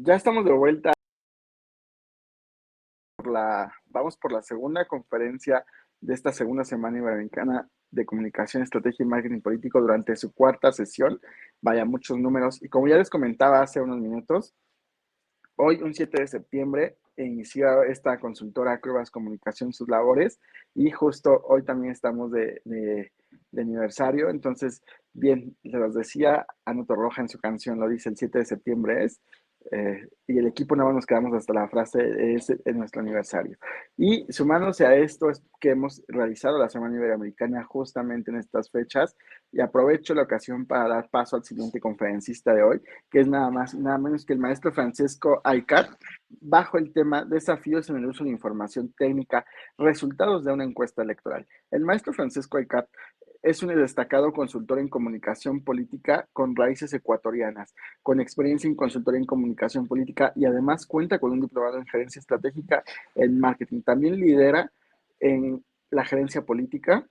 Ya estamos de vuelta vamos por la segunda conferencia de esta segunda semana iberoamericana de comunicación, estrategia y marketing político durante su cuarta sesión. Vaya, muchos números. Y como ya les comentaba hace unos minutos, hoy, un 7 de septiembre, inició esta consultora Cuevas Comunicación sus labores y justo hoy también estamos de aniversario. Entonces, bien, les decía, Ana Torroja en su canción lo dice, el 7 de septiembre es, y el equipo nada más nos quedamos hasta la frase, es en nuestro aniversario. Y sumándose a esto es que hemos realizado la Semana Iberoamericana justamente en estas fechas y aprovecho la ocasión para dar paso al siguiente conferencista de hoy, que es nada más y nada menos que el maestro Francesco Aycat, bajo el tema Desafíos en el uso de información técnica, resultados de una encuesta electoral. El maestro Francesco Aycat es un destacado consultor en comunicación política con raíces ecuatorianas, con experiencia en consultoría en comunicación política y además cuenta con un diplomado en gerencia estratégica en marketing. También lidera en la gerencia política.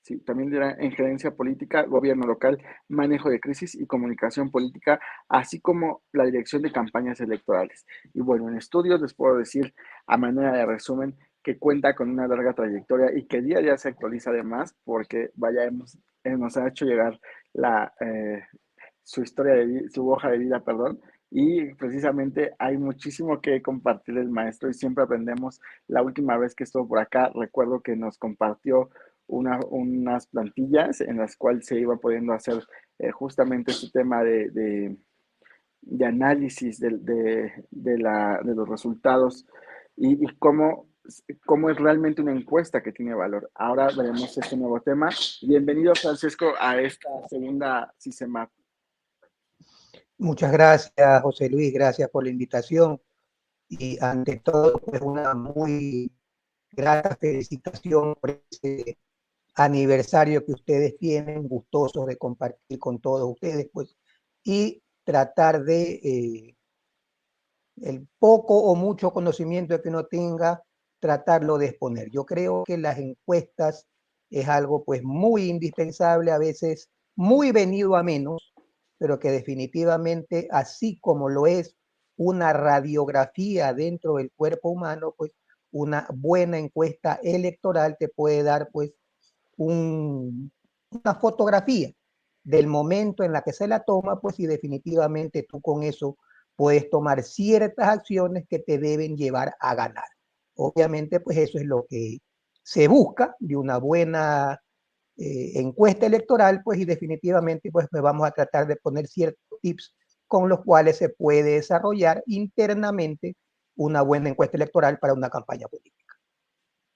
Sí, también dirá en gerencia política, gobierno local, manejo de crisis y comunicación política, así como la dirección de campañas electorales. Y bueno, en estudios les puedo decir, a manera de resumen, que cuenta con una larga trayectoria y que día a día se actualiza además, porque vaya, nos ha hecho llegar su historia su hoja de vida, perdón, y precisamente hay muchísimo que compartir el maestro y siempre aprendemos. La última vez que estuvo por acá, recuerdo que nos compartió unas plantillas en las cuales se iba pudiendo hacer justamente este tema de análisis de los resultados y cómo es realmente una encuesta que tiene valor. Ahora veremos este nuevo tema. Bienvenido, Francesco, a esta segunda CISEMAP. Muchas gracias, José Luis, gracias por la invitación y ante todo, pues una muy grata felicitación por ese aniversario que ustedes tienen, gustosos de compartir con todos ustedes, pues, y tratar de el poco o mucho conocimiento que uno tenga, tratarlo de exponer. Yo creo que las encuestas es algo pues muy indispensable, a veces muy venido a menos, pero que definitivamente, así como lo es una radiografía dentro del cuerpo humano, pues una buena encuesta electoral te puede dar pues una fotografía del momento en la que se la toma, pues y definitivamente tú con eso puedes tomar ciertas acciones que te deben llevar a ganar. Obviamente, pues eso es lo que se busca de una buena encuesta electoral, pues y definitivamente pues vamos a tratar de poner ciertos tips con los cuales se puede desarrollar internamente una buena encuesta electoral para una campaña política.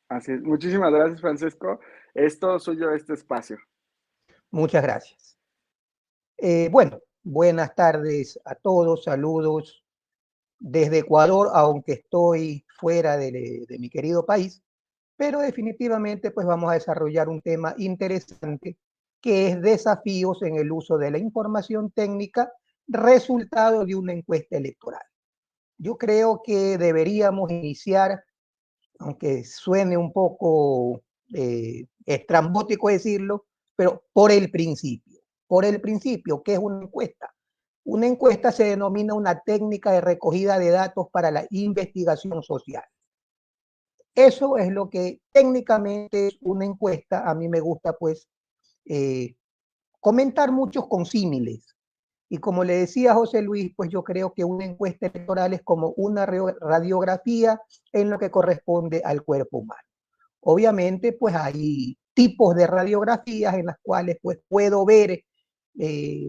Así es. Muchísimas gracias, Francesco. Es todo suyo este espacio. Muchas gracias. Bueno, buenas tardes a todos, saludos desde Ecuador, aunque estoy fuera de mi querido país, pero definitivamente pues vamos a desarrollar un tema interesante que es desafíos en el uso de la información técnica, resultado de una encuesta electoral. Yo creo que deberíamos iniciar, aunque suene un poco estrambótico decirlo, pero por el principio. Por el principio, ¿qué es una encuesta? Una encuesta se denomina una técnica de recogida de datos para la investigación social. Eso es lo que técnicamente es una encuesta. A mí me gusta pues eh, comentar muchos consímiles. Y como le decía José Luis, pues yo creo que una encuesta electoral es como una radiografía en lo que corresponde al cuerpo humano. Obviamente, pues hay tipos de radiografías en las cuales pues puedo ver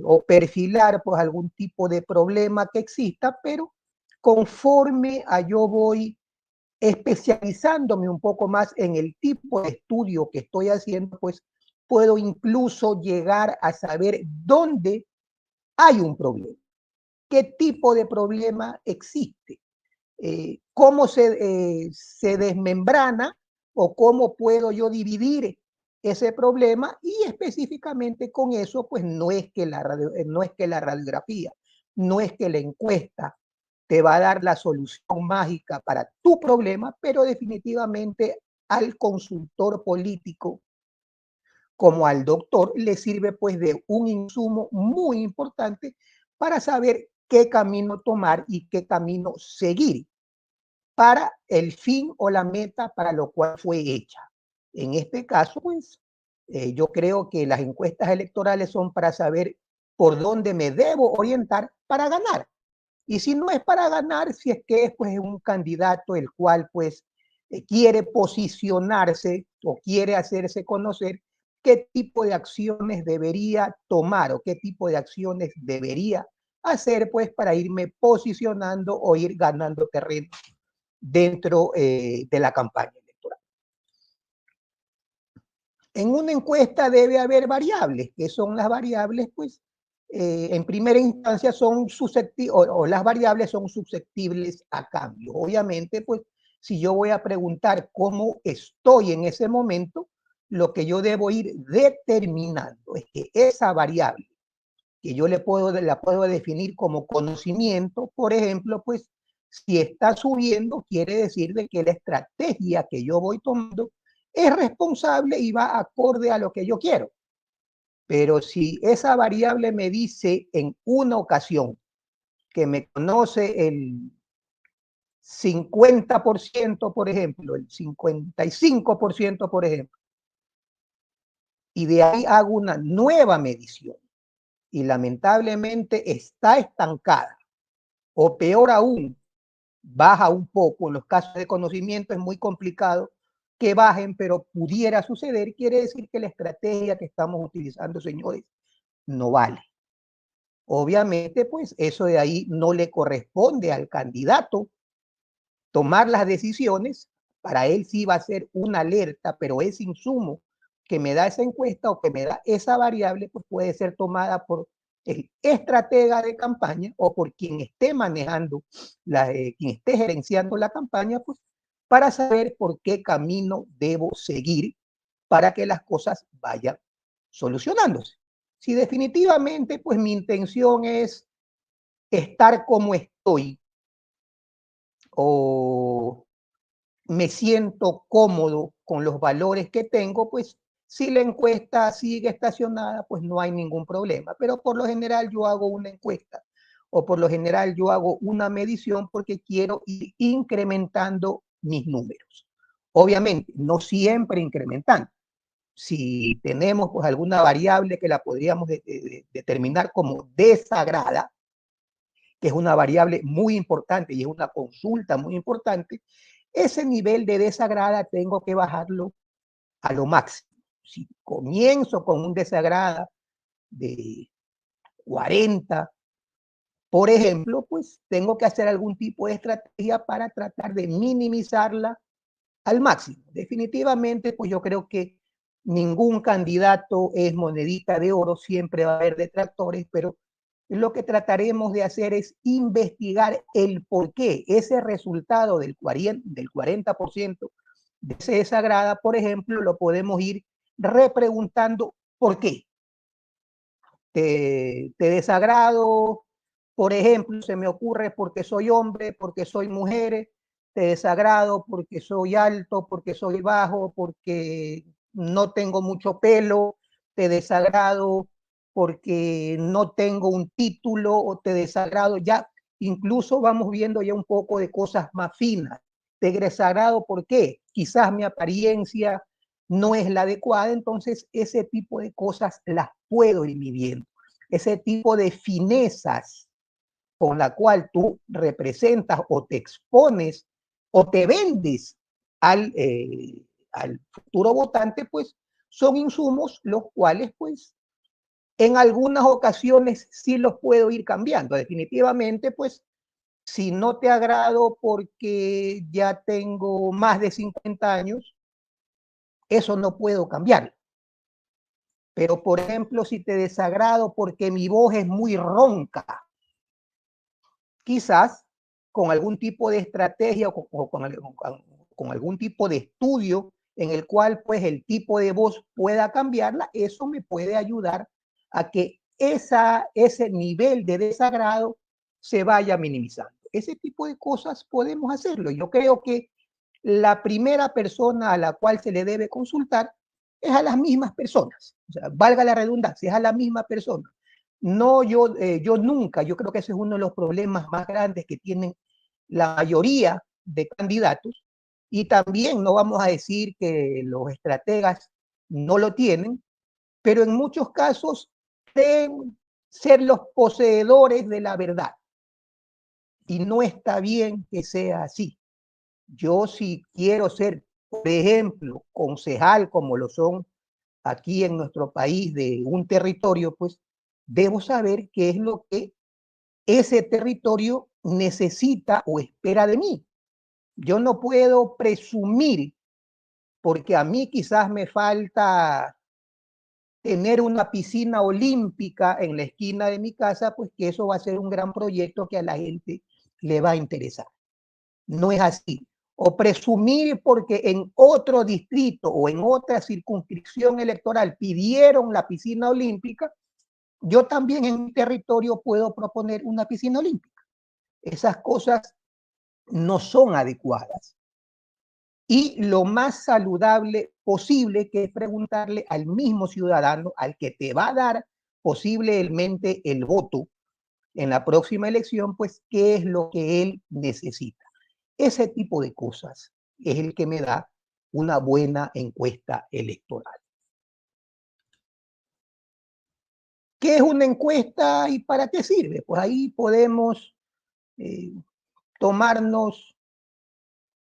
o perfilar pues algún tipo de problema que exista, pero conforme a yo voy especializándome un poco más en el tipo de estudio que estoy haciendo, pues puedo incluso llegar a saber dónde hay un problema, qué tipo de problema existe, cómo se desmembrana o cómo puedo yo dividir ese problema y específicamente con eso, pues no es que la radiografía, no es que la encuesta te va a dar la solución mágica para tu problema, pero definitivamente al consultor político como al doctor le sirve pues de un insumo muy importante para saber qué camino tomar y qué camino seguir para el fin o la meta para lo cual fue hecha. En este caso, pues, yo creo que las encuestas electorales son para saber por dónde me debo orientar para ganar. Y si no es para ganar, si es que es pues un candidato el cual pues quiere posicionarse o quiere hacerse conocer, qué tipo de acciones debería tomar o qué tipo de acciones debería hacer pues para irme posicionando o ir ganando terreno dentro de la campaña electoral. En una encuesta debe haber variables, que son las variables, pues, en primera instancia son susceptibles, o las variables son susceptibles a cambio. Obviamente, pues, si yo voy a preguntar cómo estoy en ese momento, lo que yo debo ir determinando es que esa variable, que yo la puedo definir como conocimiento, por ejemplo, pues, si está subiendo, quiere decir de que la estrategia que yo voy tomando es responsable y va acorde a lo que yo quiero. Pero si esa variable me dice en una ocasión que me conoce el 50%, por ejemplo, el 55%, por ejemplo, y de ahí hago una nueva medición y lamentablemente está estancada, o peor aún, baja un poco. En los casos de conocimiento es muy complicado que bajen, pero pudiera suceder, quiere decir que la estrategia que estamos utilizando, señores, no vale. Obviamente, pues eso de ahí no le corresponde al candidato tomar las decisiones. Para él sí va a ser una alerta, pero ese insumo que me da esa encuesta o que me da esa variable, pues puede ser tomada por el estratega de campaña o por quien esté manejando, quien esté gerenciando la campaña, pues para saber por qué camino debo seguir para que las cosas vayan solucionándose. Si definitivamente, pues mi intención es estar como estoy o me siento cómodo con los valores que tengo, pues si la encuesta sigue estacionada, pues no hay ningún problema. Pero por lo general yo hago una encuesta o por lo general yo hago una medición porque quiero ir incrementando mis números. Obviamente, no siempre incrementando. Si tenemos pues alguna variable que la podríamos determinar como desagrada, que es una variable muy importante y es una consulta muy importante, ese nivel de desagrada tengo que bajarlo a lo máximo. Si comienzo con un desagrada de 40, por ejemplo, pues tengo que hacer algún tipo de estrategia para tratar de minimizarla al máximo. Definitivamente, pues yo creo que ningún candidato es monedita de oro, siempre va a haber detractores, pero lo que trataremos de hacer es investigar el por qué ese resultado del 40% de ese desagrada, por ejemplo, lo podemos ir repreguntando por qué. Te desagrado, por ejemplo, se me ocurre porque soy hombre, porque soy mujer, te desagrado porque soy alto, porque soy bajo, porque no tengo mucho pelo, te desagrado porque no tengo un título o te desagrado, ya incluso vamos viendo ya un poco de cosas más finas. Te desagrado, ¿por qué? Quizás mi apariencia no es la adecuada, entonces ese tipo de cosas las puedo ir midiendo. Ese tipo de finezas con la cual tú representas o te expones o te vendes al futuro votante, pues son insumos los cuales pues en algunas ocasiones sí los puedo ir cambiando. Definitivamente, pues si no te agrado porque ya tengo más de 50 años, eso no puedo cambiar. Pero, por ejemplo, si te desagrado porque mi voz es muy ronca, quizás con algún tipo de estrategia o con algún tipo de estudio en el cual pues el tipo de voz pueda cambiarla, eso me puede ayudar a que ese nivel de desagrado se vaya minimizando. Ese tipo de cosas podemos hacerlo. Yo creo que la primera persona a la cual se le debe consultar es a las mismas personas. O sea, valga la redundancia, es a la misma persona. No, yo nunca, yo creo que ese es uno de los problemas más grandes que tienen la mayoría de candidatos, y también no vamos a decir que los estrategas no lo tienen, pero en muchos casos creen ser los poseedores de la verdad, y no está bien que sea así. Yo si quiero ser, por ejemplo, concejal, como lo son aquí en nuestro país, de un territorio, pues debo saber qué es lo que ese territorio necesita o espera de mí. Yo no puedo presumir, porque a mí quizás me falta tener una piscina olímpica en la esquina de mi casa, pues que eso va a ser un gran proyecto que a la gente le va a interesar. No es así. O presumir porque en otro distrito o en otra circunscripción electoral pidieron la piscina olímpica, yo también en mi territorio puedo proponer una piscina olímpica. Esas cosas no son adecuadas. Y lo más saludable posible, que es preguntarle al mismo ciudadano, al que te va a dar posiblemente el voto en la próxima elección, pues qué es lo que él necesita. Ese tipo de cosas es el que me da una buena encuesta electoral. ¿Qué es una encuesta y para qué sirve? Pues ahí podemos tomarnos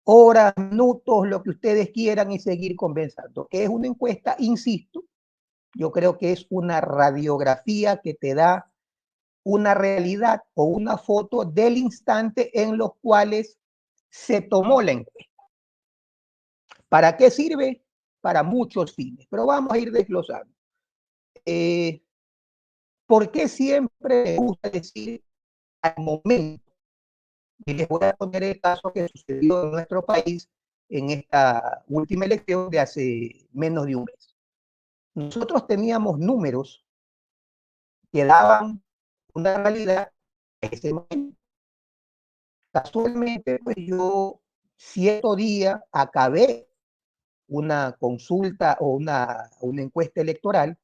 horas, minutos, lo que ustedes quieran y seguir conversando. ¿Qué es una encuesta? Insisto, yo creo que es una radiografía que te da una realidad o una foto del instante en los cuales se tomó la encuesta. ¿Para qué sirve? Para muchos fines, pero vamos a ir desglosando. ¿Por qué siempre me gusta decir al momento? Y les voy a poner el caso que sucedió en nuestro país en esta última elección de hace menos de un mes. Nosotros teníamos números que daban una realidad en ese momento. Casualmente, pues yo cierto día acabé una consulta o una encuesta electoral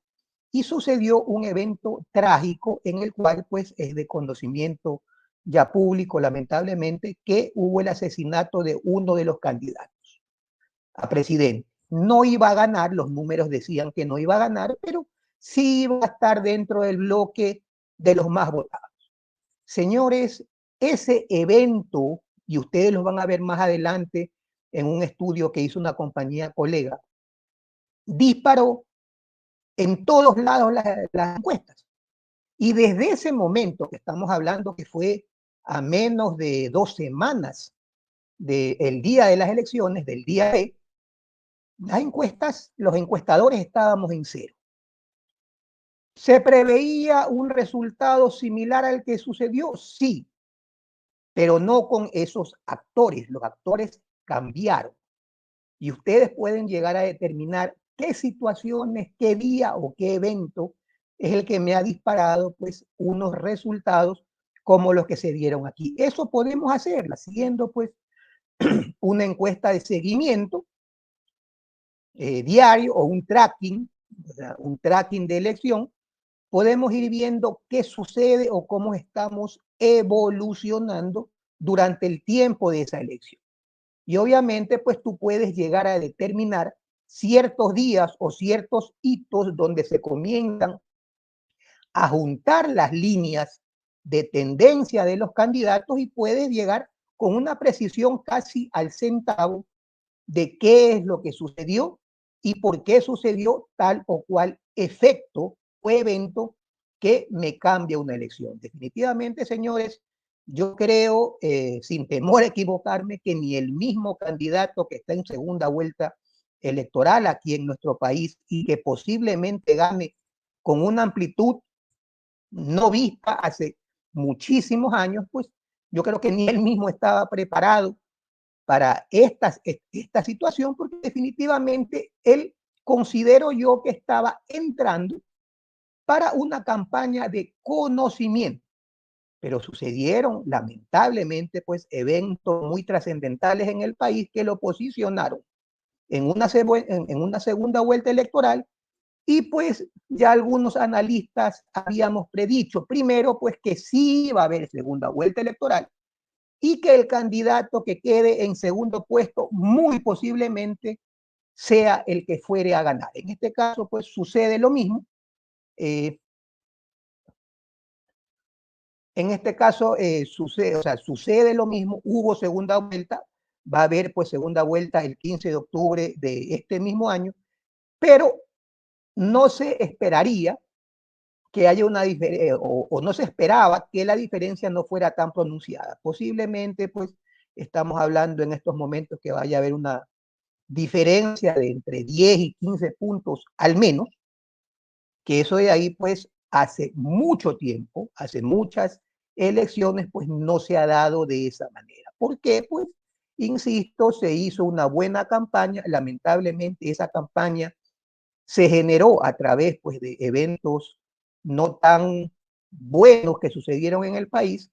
y sucedió un evento trágico en el cual pues es de conocimiento ya público, lamentablemente, que hubo el asesinato de uno de los candidatos a presidente. No iba a ganar, los números decían que no iba a ganar, pero sí iba a estar dentro del bloque de los más votados. Señores, ese evento, y ustedes lo van a ver más adelante en un estudio que hizo una compañía colega, disparó en todos lados las encuestas. Y desde ese momento que estamos hablando, que fue a menos de 2 semanas del día de las elecciones, del día de las encuestas, los encuestadores estábamos en cero. ¿Se preveía un resultado similar al que sucedió? Sí, pero no con esos actores. Los actores cambiaron. Y ustedes pueden llegar a determinar qué situaciones, qué día o qué evento es el que me ha disparado pues unos resultados como los que se dieron aquí. Eso podemos hacerlo haciendo pues una encuesta de seguimiento diario o un tracking de elección. Podemos ir viendo qué sucede o cómo estamos evolucionando durante el tiempo de esa elección. Y obviamente, pues tú puedes llegar a determinar ciertos días o ciertos hitos donde se comienzan a juntar las líneas de tendencia de los candidatos y puedes llegar con una precisión casi al centavo de qué es lo que sucedió y por qué sucedió tal o cual efecto o evento que me cambia una elección. Definitivamente, señores, yo creo, sin temor a equivocarme, que ni el mismo candidato que está en segunda vuelta electoral aquí en nuestro país y que posiblemente gane con una amplitud no vista hace muchísimos años, pues yo creo que ni él mismo estaba preparado para esta situación, porque definitivamente él considero yo que estaba entrando para una campaña de conocimiento, pero sucedieron lamentablemente pues eventos muy trascendentales en el país que lo posicionaron en una segunda vuelta electoral Y pues ya algunos analistas habíamos predicho, primero, pues que sí va a haber segunda vuelta electoral y que el candidato que quede en segundo puesto muy posiblemente sea el que fuere a ganar. En este caso, pues sucede lo mismo. En este caso sucede, o sea, sucede lo mismo, hubo segunda vuelta, va a haber pues segunda vuelta el 15 de octubre de este mismo año, pero no se esperaría que haya una diferencia, o no se esperaba que la diferencia no fuera tan pronunciada. Posiblemente pues estamos hablando en estos momentos que vaya a haber una diferencia de entre 10 y 15 puntos al menos, que eso de ahí pues hace mucho tiempo, hace muchas elecciones pues no se ha dado de esa manera. ¿Por qué? Pues, insisto, se hizo una buena campaña, lamentablemente esa campaña se generó a través pues de eventos no tan buenos que sucedieron en el país,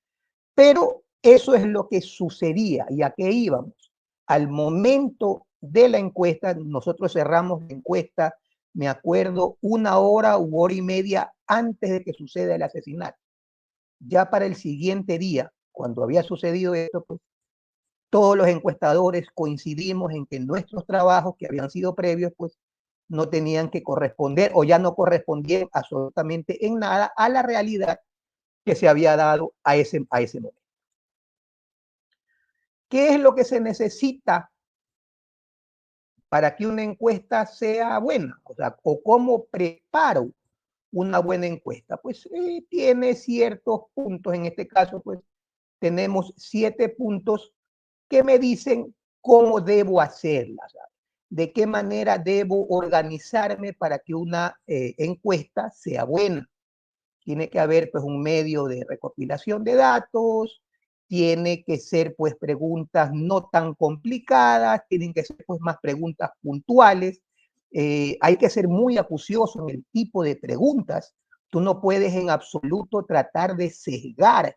pero eso es lo que sucedía y a qué íbamos. Al momento de la encuesta, nosotros cerramos la encuesta, me acuerdo, 1 hora u hora y media antes de que suceda el asesinato. Ya para el siguiente día, cuando había sucedido esto, pues todos los encuestadores coincidimos en que nuestros trabajos que habían sido previos, pues no tenían que corresponder o ya no correspondían absolutamente en nada a la realidad que se había dado a ese momento. ¿Qué es lo que se necesita para que una encuesta sea buena? O sea, o cómo preparo una buena encuesta. Pues tiene ciertos puntos, en este caso, pues tenemos 7 puntos que me dicen cómo debo hacerla, ¿sabes? De qué manera debo organizarme para que una encuesta sea buena. Tiene que haber pues un medio de recopilación de datos, tiene que ser pues preguntas no tan complicadas, tienen que ser pues más preguntas puntuales, hay que ser muy acucioso en el tipo de preguntas, tú no puedes en absoluto tratar de sesgar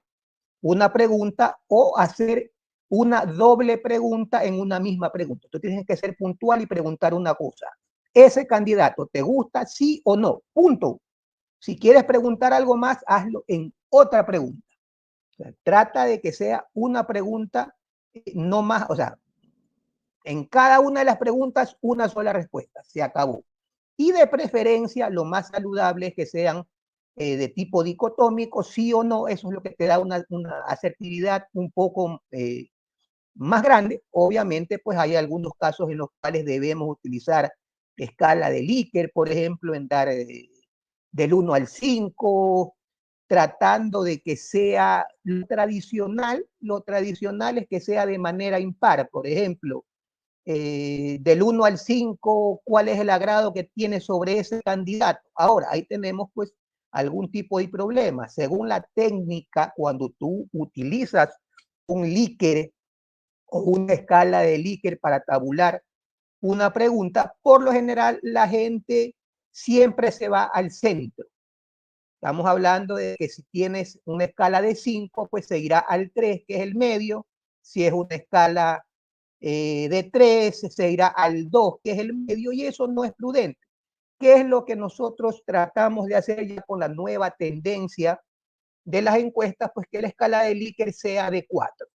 una pregunta o hacer una doble pregunta en una misma pregunta. Tú tienes que ser puntual y preguntar una cosa. ¿Ese candidato te gusta, sí o no? Punto. Si quieres preguntar algo más, hazlo en otra pregunta. O sea, trata de que sea una pregunta, no más, o sea, en cada una de las preguntas, una sola respuesta. Se acabó. Y de preferencia, lo más saludable es que sean de tipo dicotómico, sí o no. Eso es lo que te da una asertividad un poco más grande. Obviamente, pues hay algunos casos en los cuales debemos utilizar escala de Likert, por ejemplo, en dar del 1 al 5, tratando de que sea lo tradicional es que sea de manera impar, por ejemplo, del 1 al 5, cuál es el agrado que tiene sobre ese candidato. Ahora, ahí tenemos pues algún tipo de problema. Según la técnica, cuando tú utilizas un Likert o una escala de Likert para tabular una pregunta, por lo general la gente siempre se va al centro. Estamos hablando de que si tienes una escala de 5, pues se irá al 3, que es el medio. Si es una escala de 3, se irá al 2, que es el medio, y eso no es prudente. ¿Qué es lo que nosotros tratamos de hacer ya con la nueva tendencia de las encuestas? Pues que la escala de Likert sea de 4.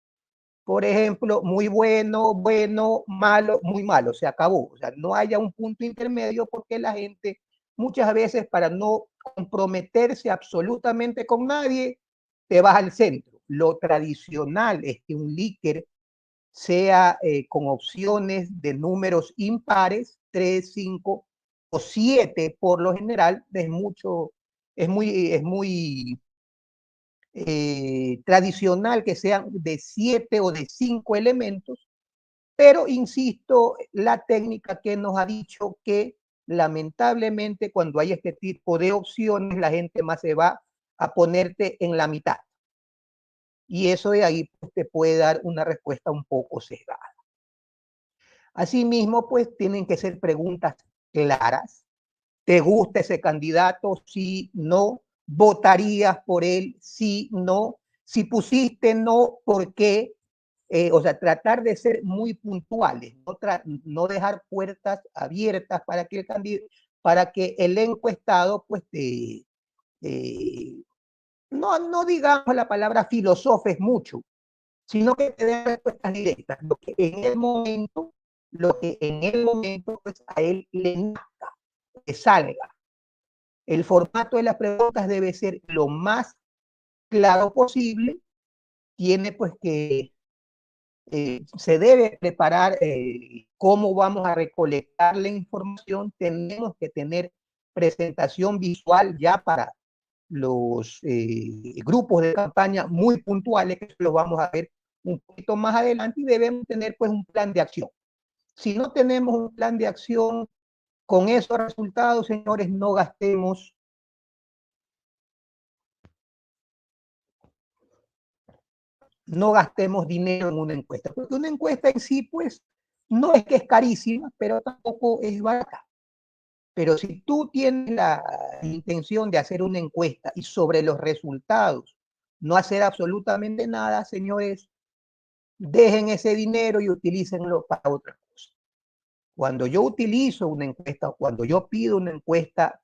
Por ejemplo, muy bueno, bueno, malo, muy malo, se acabó. O sea, no haya un punto intermedio porque la gente muchas veces para no comprometerse absolutamente con nadie, te vas al centro. Lo tradicional es que un Likert sea con opciones de números impares, 3, 5 o 7 por lo general, es muy tradicional que sean de 7 o de 5 elementos, pero insisto, la técnica que nos ha dicho que lamentablemente cuando hay este tipo de opciones, la gente más se va a ponerte en la mitad. Y eso de ahí pues, te puede dar una respuesta un poco sesgada. Asimismo, pues tienen que ser preguntas claras. ¿Te gusta ese candidato? Sí, no. ¿Votarías por él? Sí, no. Si pusiste no, ¿por qué? O sea, tratar de ser muy puntuales, no dejar puertas abiertas para que para que el encuestado, pues, no digamos la palabra filosofes mucho, sino que te den respuestas directas, lo que en el momento pues, a él le nazca, que salga. El formato de las preguntas debe ser lo más claro posible, tiene pues que se debe preparar cómo vamos a recolectar la información, tenemos que tener presentación visual ya para los grupos de campaña muy puntuales, que lo vamos a ver un poquito más adelante, y debemos tener pues un plan de acción. Si no tenemos un plan de acción con esos resultados, señores, no gastemos dinero en una encuesta, porque una encuesta en sí, pues, no es que es carísima, pero tampoco es barata. Pero si tú tienes la intención de hacer una encuesta y sobre los resultados no hacer absolutamente nada, señores, dejen ese dinero y utilícenlo para otra cosa. Cuando yo utilizo una encuesta, cuando yo pido una encuesta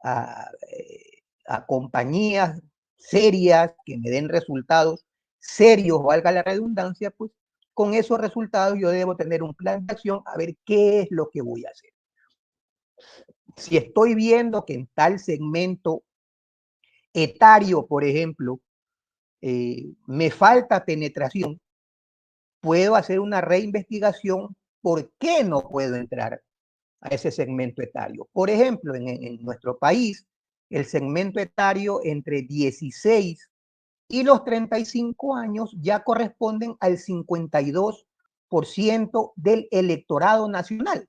a compañías serias que me den resultados serios, valga la redundancia, pues con esos resultados yo debo tener un plan de acción a ver qué es lo que voy a hacer. Si estoy viendo que en tal segmento etario, por ejemplo, me falta penetración, puedo hacer una reinvestigación por qué no puedo entrar a ese segmento etario. Por ejemplo, en nuestro país, el segmento etario entre 16 y los 35 años ya corresponden al 52% del electorado nacional.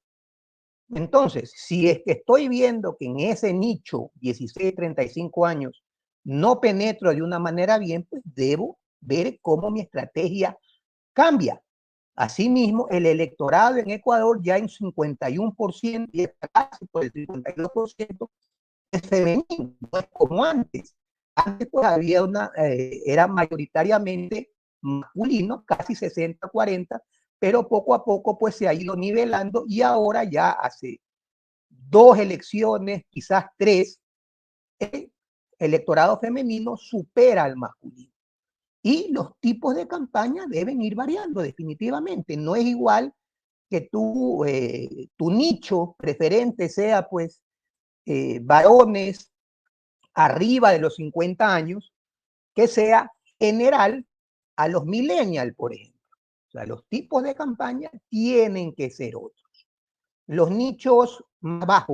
Entonces, si es que estoy viendo que en ese nicho 16-35 años no penetro de una manera bien, pues debo ver cómo mi estrategia cambia. Asimismo, el electorado en Ecuador ya en 51% y casi por el 52% es femenino, no es como antes. Antes pues había era mayoritariamente masculino, casi 60-40, pero poco a poco pues se ha ido nivelando y ahora ya hace 2 elecciones, quizás 3, el electorado femenino supera al masculino. Y los tipos de campaña deben ir variando definitivamente. No es igual que tu nicho preferente sea pues varones arriba de los 50 años, que sea general a los millennials, por ejemplo. O sea, los tipos de campaña tienen que ser otros. Los nichos más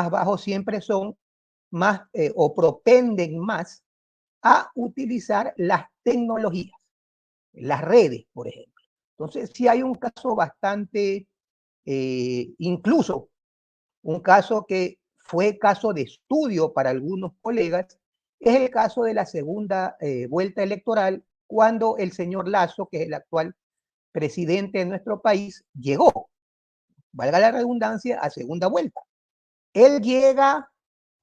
bajos siempre son más o propenden más a utilizar las tecnologías, las redes, por ejemplo. Entonces, sí hay un caso bastante, incluso un caso que fue caso de estudio para algunos colegas, es el caso de la segunda vuelta electoral, cuando el señor Lasso, que es el actual presidente de nuestro país, llegó, valga la redundancia, a segunda vuelta. Él llega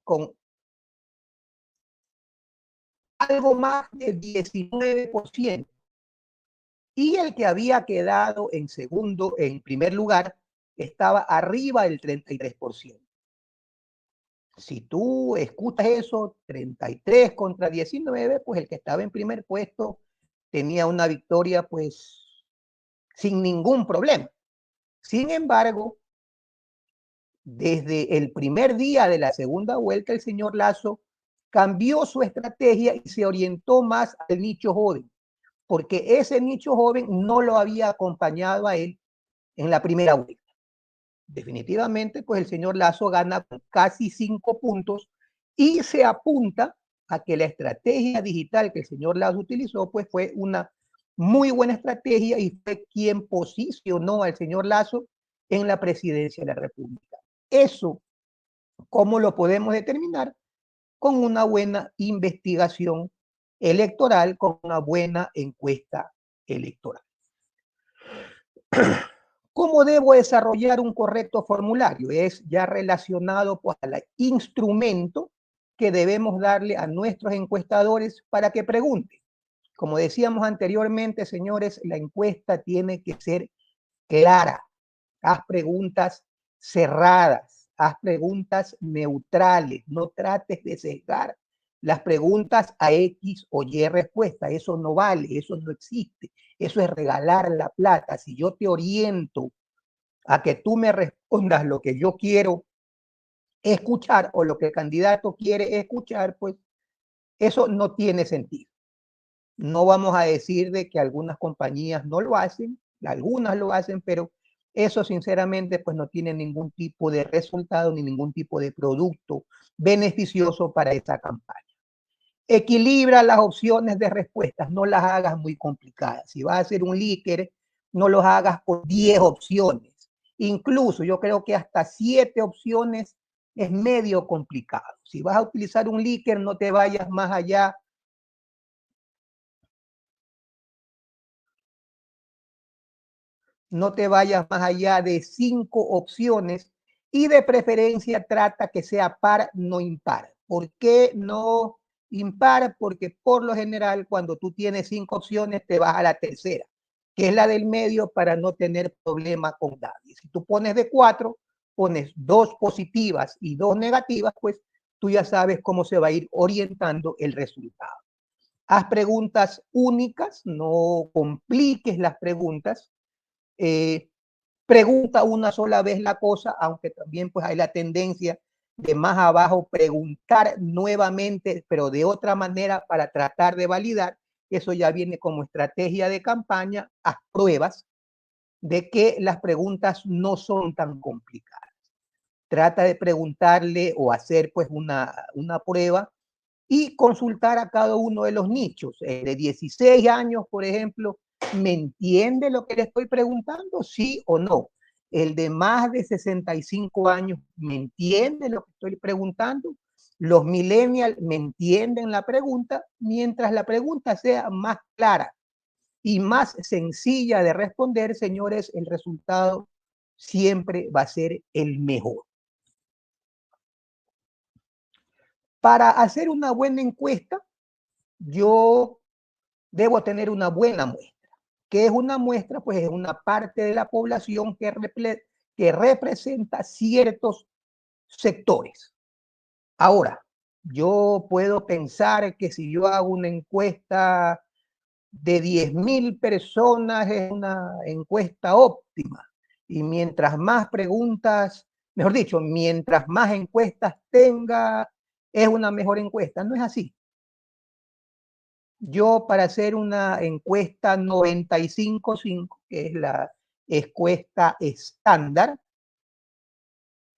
con algo más del 19%. Y el que había quedado en primer lugar, estaba arriba del 33%. Si tú escuchas eso, 33 contra 19, pues el que estaba en primer puesto tenía una victoria pues sin ningún problema. Sin embargo, desde el primer día de la segunda vuelta, el señor Lasso cambió su estrategia y se orientó más al nicho joven, porque ese nicho joven no lo había acompañado a él en la primera vuelta. Definitivamente, pues el señor Lasso gana casi 5 puntos y se apunta a que la estrategia digital que el señor Lasso utilizó, pues fue una muy buena estrategia y fue quien posicionó al señor Lasso en la presidencia de la República. Eso, ¿cómo lo podemos determinar? Con una buena investigación electoral, con una buena encuesta electoral. ¿Cómo debo desarrollar un correcto formulario? Es ya relacionado pues, al instrumento que debemos darle a nuestros encuestadores para que pregunten. Como decíamos anteriormente, señores, la encuesta tiene que ser clara, haz preguntas cerradas, haz preguntas neutrales, no trates de sesgar las preguntas a X o Y respuesta. Eso no vale, eso no existe. Eso es regalar la plata. Si yo te oriento a que tú me respondas lo que yo quiero escuchar o lo que el candidato quiere escuchar, pues eso no tiene sentido. No vamos a decir de que algunas compañías no lo hacen, algunas lo hacen, pero eso sinceramente pues no tiene ningún tipo de resultado ni ningún tipo de producto beneficioso para esa campaña. Equilibra las opciones de respuestas, no las hagas muy complicadas. Si vas a hacer un líquido, no los hagas con 10 opciones. Incluso yo creo que hasta 7 opciones es medio complicado. Si vas a utilizar un líquido, no te vayas más allá. No te vayas más allá de 5 opciones y de preferencia trata que sea par, no impar. ¿Por qué no impar? Porque por lo general cuando tú tienes 5 opciones te vas a la tercera, que es la del medio para no tener problema con nadie. Si tú pones de 4, pones 2 positivas y 2 negativas, pues tú ya sabes cómo se va a ir orientando el resultado. Haz preguntas únicas, no compliques las preguntas. Pregunta una sola vez la cosa, aunque también pues hay la tendencia de más abajo preguntar nuevamente, pero de otra manera para tratar de validar. Eso ya viene como estrategia de campaña, haz pruebas de que las preguntas no son tan complicadas. Trata de preguntarle o hacer pues una prueba y consultar a cada uno de los nichos. De 16 años, por ejemplo, ¿me entiende lo que le estoy preguntando? ¿Sí o no? El de más de 65 años, ¿me entiende lo que estoy preguntando? Los millennials me entienden la pregunta. Mientras la pregunta sea más clara y más sencilla de responder, señores, el resultado siempre va a ser el mejor. Para hacer una buena encuesta, yo debo tener una buena muestra. ¿Qué es una muestra? Pues es una parte de la población que representa ciertos sectores. Ahora, yo puedo pensar que si yo hago una encuesta de 10.000 personas es una encuesta óptima. Y mientras más preguntas, mejor dicho, mientras más encuestas tenga, es una mejor encuesta. No es así. Yo para hacer una encuesta 95.5, que es la encuesta estándar,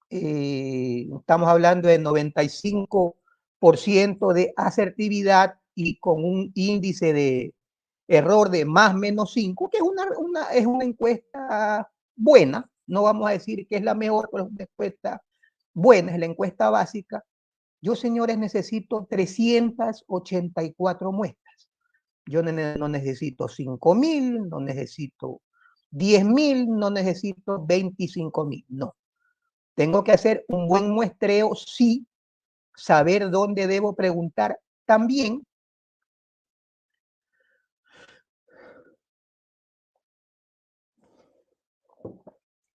estamos hablando de 95% de asertividad y con un índice de error de más o menos 5, que es una encuesta buena. No vamos a decir que es la mejor, pero es una encuesta buena, es la encuesta básica. Yo, señores, necesito 384 muestras. Yo no necesito 5.000, no necesito 10.000, no necesito 25.000, no. Tengo que hacer un buen muestreo, sí, saber dónde debo preguntar también.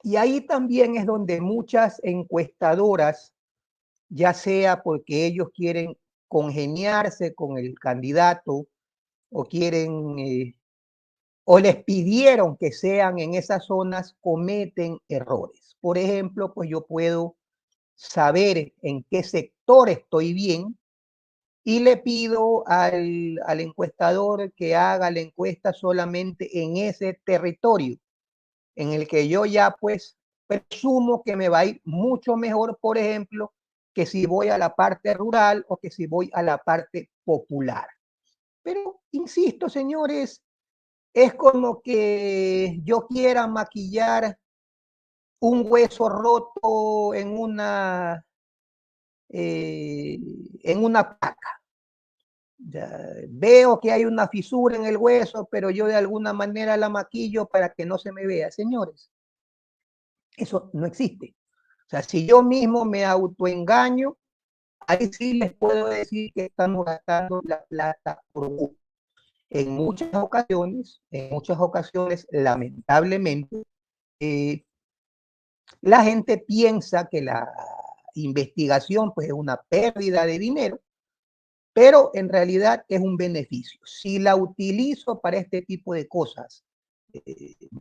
Y ahí también es donde muchas encuestadoras, ya sea porque ellos quieren congeniarse con el candidato o quieren o les pidieron que sean en esas zonas, cometen errores. Por ejemplo, pues yo puedo saber en qué sector estoy bien y le pido al encuestador que haga la encuesta solamente en ese territorio en el que yo ya pues presumo que me va a ir mucho mejor, por ejemplo, que si voy a la parte rural o que si voy a la parte popular. Pero, insisto, señores, es como que yo quiera maquillar un hueso roto en una placa. Ya, veo que hay una fisura en el hueso, pero yo de alguna manera la maquillo para que no se me vea. Señores, eso no existe. O sea, si yo mismo me autoengaño, ahí sí les puedo decir que estamos gastando la plata por gusto. En muchas ocasiones, lamentablemente, La gente piensa que la investigación pues, es una pérdida de dinero, pero en realidad es un beneficio. Si la utilizo para este tipo de cosas,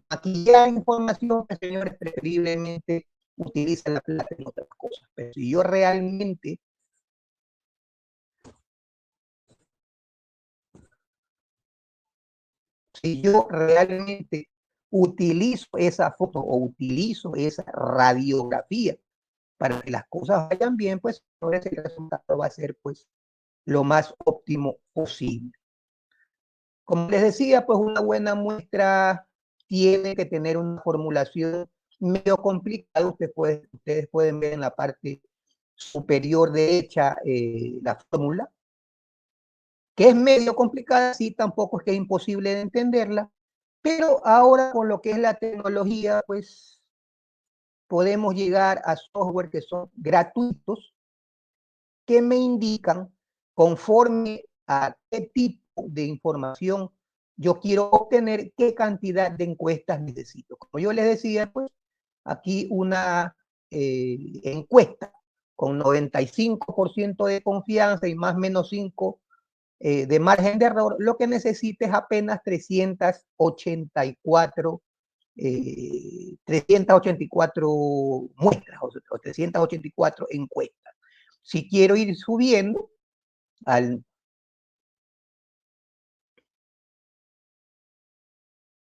maquillar información, que señores, preferiblemente utilicen la plata en otras cosas. Pero si yo realmente utilizo esa foto o utilizo esa radiografía para que las cosas vayan bien, pues el resultado va a ser pues lo más óptimo posible. Como les decía, pues una buena muestra tiene que tener una formulación medio complicada. Ustedes pueden ver en la parte superior derecha la fórmula, que es medio complicada, sí, tampoco es que es imposible de entenderla, pero ahora con lo que es la tecnología, pues podemos llegar a software que son gratuitos, que me indican conforme a qué tipo de información yo quiero obtener, qué cantidad de encuestas necesito. Como yo les decía, pues aquí una encuesta con 95% de confianza y más o menos 5 de margen de error, lo que necesita es apenas 384 muestras o 384 encuestas. Si quiero ir subiendo al,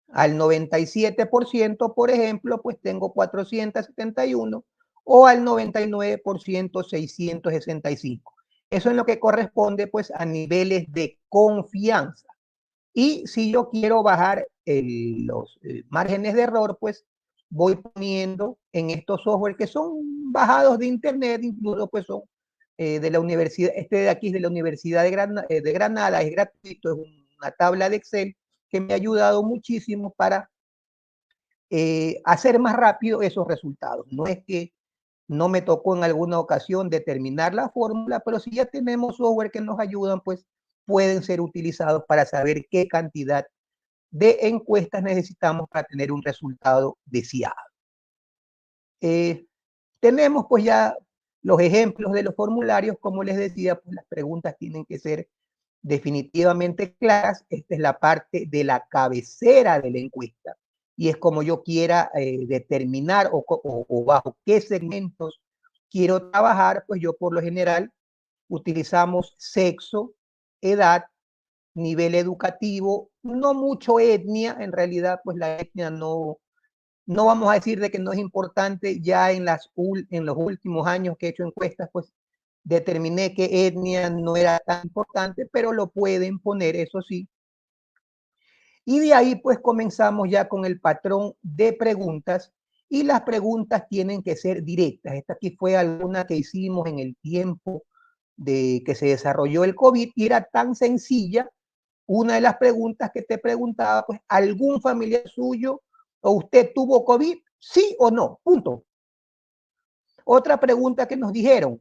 al 97%, por ejemplo, pues tengo 471 o al 99%, 665. Eso es lo que corresponde pues a niveles de confianza. Y si yo quiero bajar los márgenes de error, pues voy poniendo en estos software que son bajados de internet, incluso pues son de la universidad, este de aquí es de la Universidad de Granada, es gratuito, es una tabla de Excel que me ha ayudado muchísimo para hacer más rápido esos resultados. No es que no me tocó en alguna ocasión determinar la fórmula, pero si ya tenemos software que nos ayudan, pues pueden ser utilizados para saber qué cantidad de encuestas necesitamos para tener un resultado deseado. Tenemos pues ya los ejemplos de los formularios, como les decía, pues las preguntas tienen que ser definitivamente claras. Esta es la parte de la cabecera de la encuesta y es como yo quiera determinar o bajo qué segmentos quiero trabajar, pues yo por lo general utilizamos sexo, edad, nivel educativo, no mucho etnia, en realidad pues la etnia no vamos a decir de que no es importante, ya en los últimos años que he hecho encuestas, pues determiné que etnia no era tan importante, pero lo pueden poner, eso sí. Y de ahí pues comenzamos ya con el patrón de preguntas y las preguntas tienen que ser directas. Esta aquí fue alguna que hicimos en el tiempo de que se desarrolló el COVID y era tan sencilla. Una de las preguntas que te preguntaba, pues, ¿algún familiar suyo o usted tuvo COVID? ¿Sí o no? Punto. Otra pregunta que nos dijeron,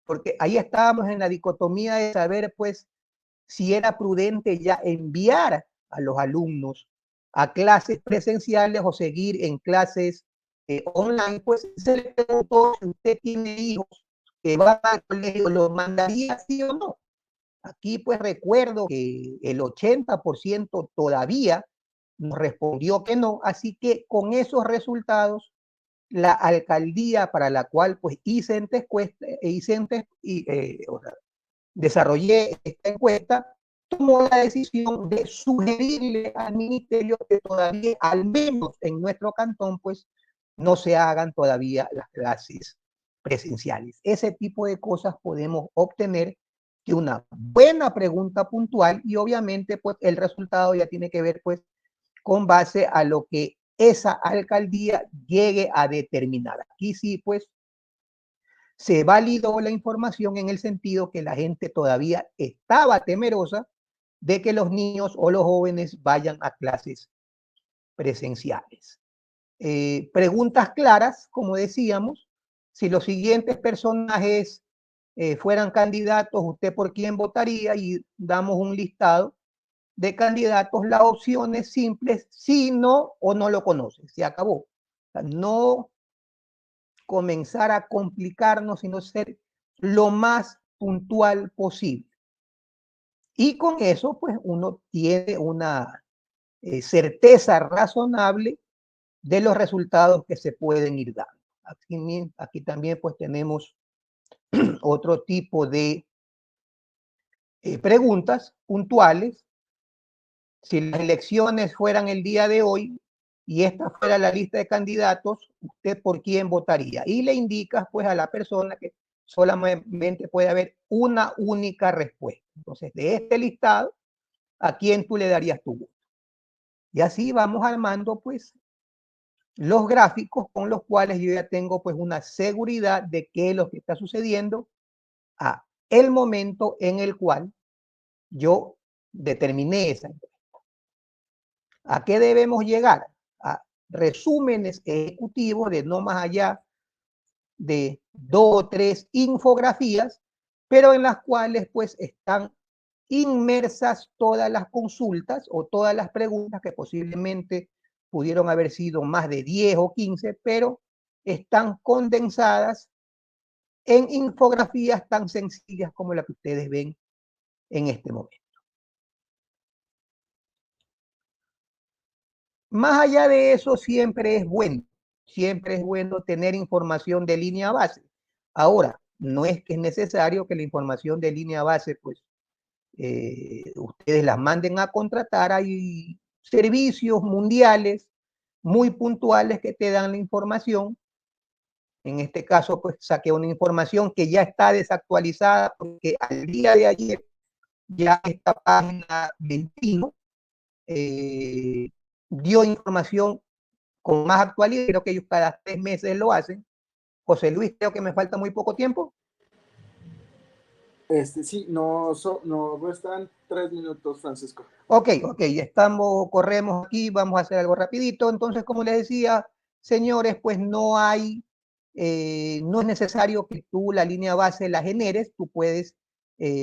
porque ahí estábamos en la dicotomía de saber, pues, si era prudente ya enviar a los alumnos a clases presenciales o seguir en clases online, pues se le preguntó si usted tiene hijos que van al colegio, ¿los mandaría sí o no? Aquí pues recuerdo que el 80% todavía nos respondió que no, así que con esos resultados, la alcaldía para la cual pues desarrollé esta encuesta, tomó la decisión de sugerirle al ministerio que todavía, al menos en nuestro cantón, pues no se hagan todavía las clases presenciales. Ese tipo de cosas podemos obtener que una buena pregunta puntual y obviamente pues el resultado ya tiene que ver pues con base a lo que esa alcaldía llegue a determinar. Aquí sí pues se validó la información en el sentido que la gente todavía estaba temerosa de que los niños o los jóvenes vayan a clases presenciales. Preguntas claras, como decíamos, si los siguientes personajes fueran candidatos, ¿usted por quién votaría? Y damos un listado de candidatos. La opción es simple, sí, no o no lo conoce, se acabó. O sea, no comenzar a complicarnos, sino ser lo más puntual posible. Y con eso, pues uno tiene una certeza razonable de los resultados que se pueden ir dando. Aquí también pues tenemos otro tipo de preguntas puntuales. Si las elecciones fueran el día de hoy y esta fuera la lista de candidatos, ¿usted por quién votaría? Y le indicas pues a la persona que solamente puede haber una única respuesta. Entonces, de este listado, ¿a quién tú le darías tu voto? Y así vamos armando pues los gráficos con los cuales yo ya tengo pues una seguridad de qué es lo que está sucediendo a el momento en el cual yo determiné esa encuesta. ¿A qué debemos llegar? A resúmenes ejecutivos de no más allá de 2 o 3 infografías, pero en las cuales pues están inmersas todas las consultas o todas las preguntas que posiblemente pudieron haber sido más de 10 o 15, pero están condensadas en infografías tan sencillas como la que ustedes ven en este momento. Más allá de eso, siempre es bueno tener información de línea base. Ahora, no es que es necesario que la información de línea base, pues, ustedes las manden a contratar. Hay servicios mundiales muy puntuales que te dan la información. En este caso, pues, saqué una información que ya está desactualizada porque al día de ayer ya esta página 21 dio información con más actualidad. Creo que ellos cada 3 meses lo hacen. José Luis, creo que me falta muy poco tiempo. Sí, no restan 3 minutos, Francisco. Ok, corremos aquí, vamos a hacer algo rapidito. Entonces, como les decía, señores, pues no es necesario que tú la línea base la generes. Tú puedes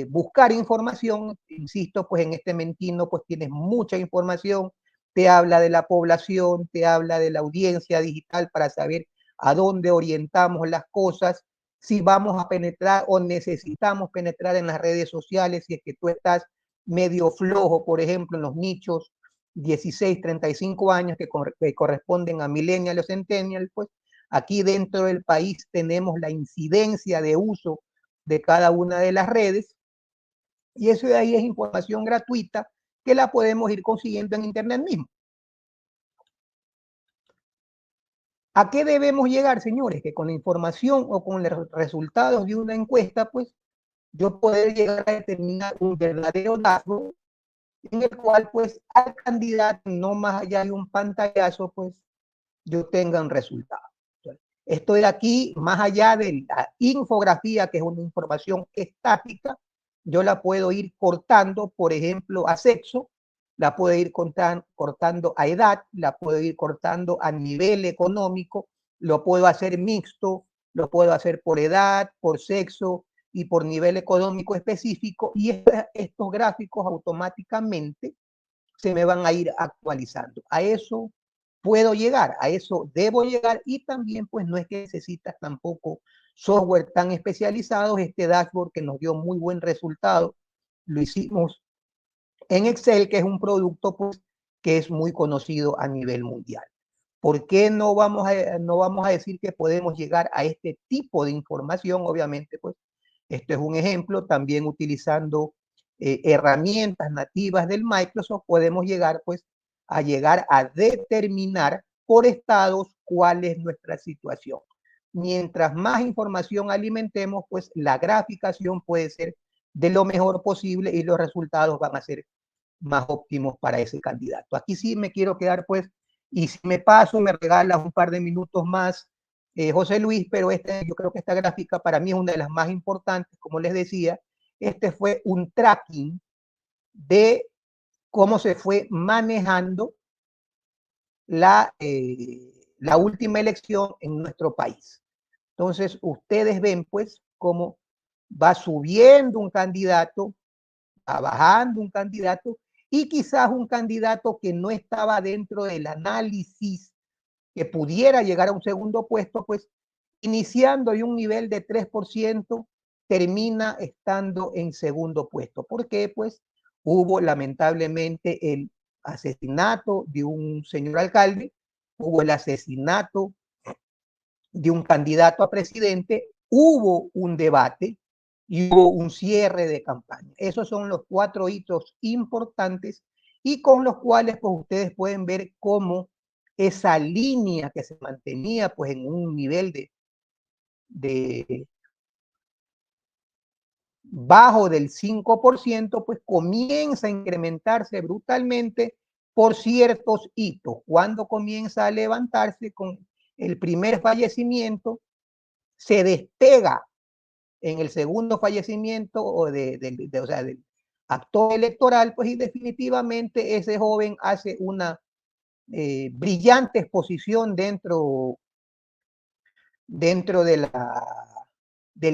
buscar información. Insisto, pues en este Mentino pues tienes mucha información. Te habla de la población, te habla de la audiencia digital para saber a dónde orientamos las cosas, si vamos a penetrar o necesitamos penetrar en las redes sociales, si es que tú estás medio flojo, por ejemplo, en los nichos 16, 35 años que corresponden a millennials o centennials, pues aquí dentro del país tenemos la incidencia de uso de cada una de las redes, y eso de ahí es información gratuita que la podemos ir consiguiendo en internet mismo. ¿A qué debemos llegar, señores? Que con la información o con los resultados de una encuesta, pues yo poder llegar a determinar un verdadero dato en el cual pues al candidato, no más allá de un pantallazo, pues yo tenga un resultado. Esto de aquí, más allá de la infografía, que es una información estática, yo la puedo ir cortando, por ejemplo, a sexo, la puedo ir cortando a edad, la puedo ir cortando a nivel económico, lo puedo hacer mixto, lo puedo hacer por edad, por sexo y por nivel económico específico, y estos gráficos automáticamente se me van a ir actualizando. A eso puedo llegar, a eso debo llegar, y también pues no es que necesitas tampoco software tan especializado. Este dashboard que nos dio muy buen resultado lo hicimos en Excel, que es un producto pues que es muy conocido a nivel mundial. ¿Por qué no vamos a decir que podemos llegar a este tipo de información? Obviamente pues esto es un ejemplo. También utilizando herramientas nativas del Microsoft podemos llegar pues a determinar por estados cuál es nuestra situación. Mientras más información alimentemos, pues la graficación puede ser de lo mejor posible y los resultados van a ser más óptimos para ese candidato. Aquí sí me quiero quedar pues, y si me paso me regalas un par de minutos más, José Luis, pero yo creo que esta gráfica para mí es una de las más importantes. Como les decía, este fue un tracking de cómo se fue manejando la última elección en nuestro país. Entonces, ustedes ven pues cómo va subiendo un candidato, va bajando un candidato, y quizás un candidato que no estaba dentro del análisis que pudiera llegar a un segundo puesto, pues iniciando en un nivel de 3%, termina estando en segundo puesto. ¿Por qué? Pues hubo lamentablemente el asesinato de un señor alcalde, hubo el asesinato de un candidato a presidente, hubo un debate y hubo un cierre de campaña. Esos son los 4 hitos importantes y con los cuales pues ustedes pueden ver cómo esa línea que se mantenía pues en un nivel de bajo del 5%, pues comienza a incrementarse brutalmente por ciertos hitos. Cuando comienza a levantarse con el primer fallecimiento, se despega en el segundo fallecimiento o o sea, del actor electoral, pues y definitivamente ese joven hace una brillante exposición dentro del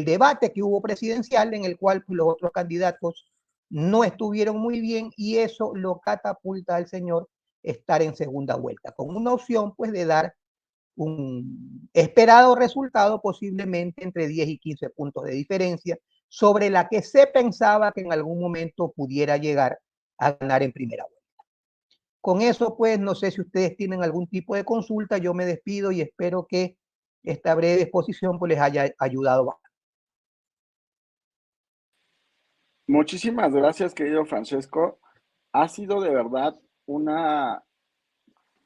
debate que hubo presidencial, en el cual pues, los otros candidatos no estuvieron muy bien y eso lo catapulta al señor estar en segunda vuelta, con una opción pues de dar un esperado resultado posiblemente entre 10 y 15 puntos de diferencia sobre la que se pensaba que en algún momento pudiera llegar a ganar en primera vuelta. Con eso, pues, no sé si ustedes tienen algún tipo de consulta, yo me despido y espero que esta breve exposición pues, les haya ayudado. Muchísimas gracias, querido Francesco. Ha sido de verdad una,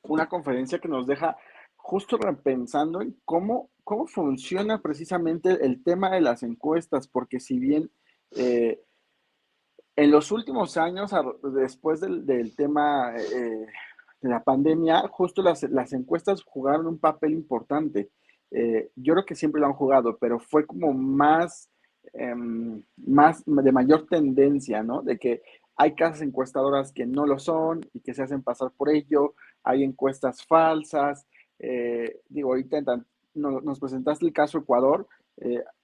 una conferencia que nos deja justo repensando en cómo funciona precisamente el tema de las encuestas, porque si bien en los últimos años, después del tema de la pandemia, justo las encuestas jugaron un papel importante. Yo creo que siempre lo han jugado, pero fue como más de mayor tendencia, ¿no? De que hay casas encuestadoras que no lo son y que se hacen pasar por ello, hay encuestas falsas. Digo, ahorita nos presentaste el caso Ecuador.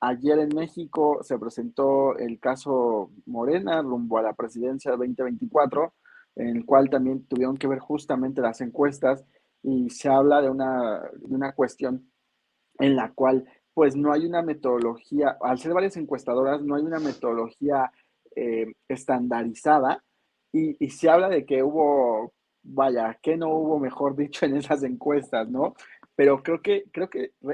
Ayer en México se presentó el caso Morena rumbo a la presidencia del 2024, en el cual también tuvieron que ver justamente las encuestas y se habla de una cuestión en la cual pues no hay una metodología, al ser varias encuestadoras, no hay una metodología estandarizada y se habla de que hubo, vaya, que no hubo, mejor dicho, en esas encuestas, ¿no? Pero creo que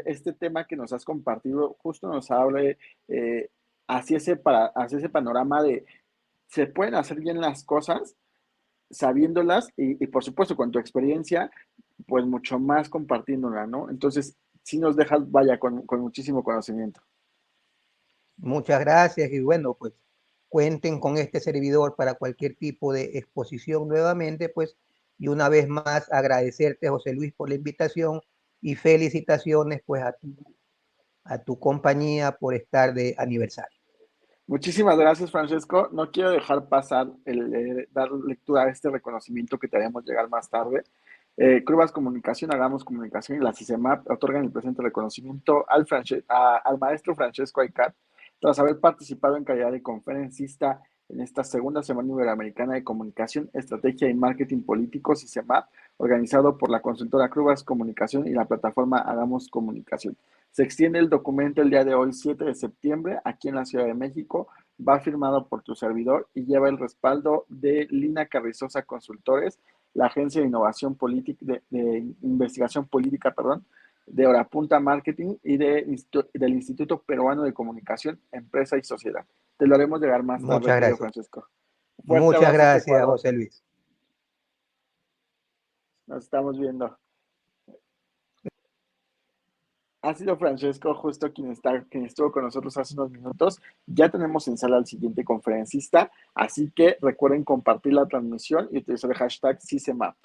este tema que nos has compartido justo nos abre hacia ese panorama de se pueden hacer bien las cosas sabiéndolas y por supuesto con tu experiencia, pues mucho más compartiéndola, ¿no? Entonces, sí nos dejas, vaya, con muchísimo conocimiento. Muchas gracias y bueno, pues cuenten con este servidor para cualquier tipo de exposición nuevamente, pues, y una vez más agradecerte, José Luis, por la invitación y felicitaciones, pues, a tu compañía por estar de aniversario. Muchísimas gracias, Francesco. No quiero dejar pasar el dar lectura a este reconocimiento que te haremos llegar más tarde. Crubas Comunicación, Hagamos Comunicación y la CICEMAP otorgan el presente reconocimiento al maestro Francesco Aycat tras haber participado en calidad de conferencista en esta segunda Semana Iberoamericana de Comunicación, Estrategia y Marketing Político, CICEMAP, organizado por la consultora Crubas Comunicación y la plataforma Hagamos Comunicación. Se extiende el documento el día de hoy, 7 de septiembre, aquí en la Ciudad de México. Va firmado por tu servidor y lleva el respaldo de Lina Carrizosa Consultores, la Agencia de Innovación Política, de Investigación Política, perdón, de Horapunta Marketing y del Instituto Peruano de Comunicación, Empresa y Sociedad. Te lo haremos llegar más tarde, Muchas querido gracias. Francisco. Un fuerte Muchas abrazo hasta gracias, Ecuador. José Luis. Nos estamos viendo. Ha sido Francesco justo quien estuvo con nosotros hace unos minutos. Ya tenemos en sala al siguiente conferencista, así que recuerden compartir la transmisión y utilizar el hashtag CICEMAP.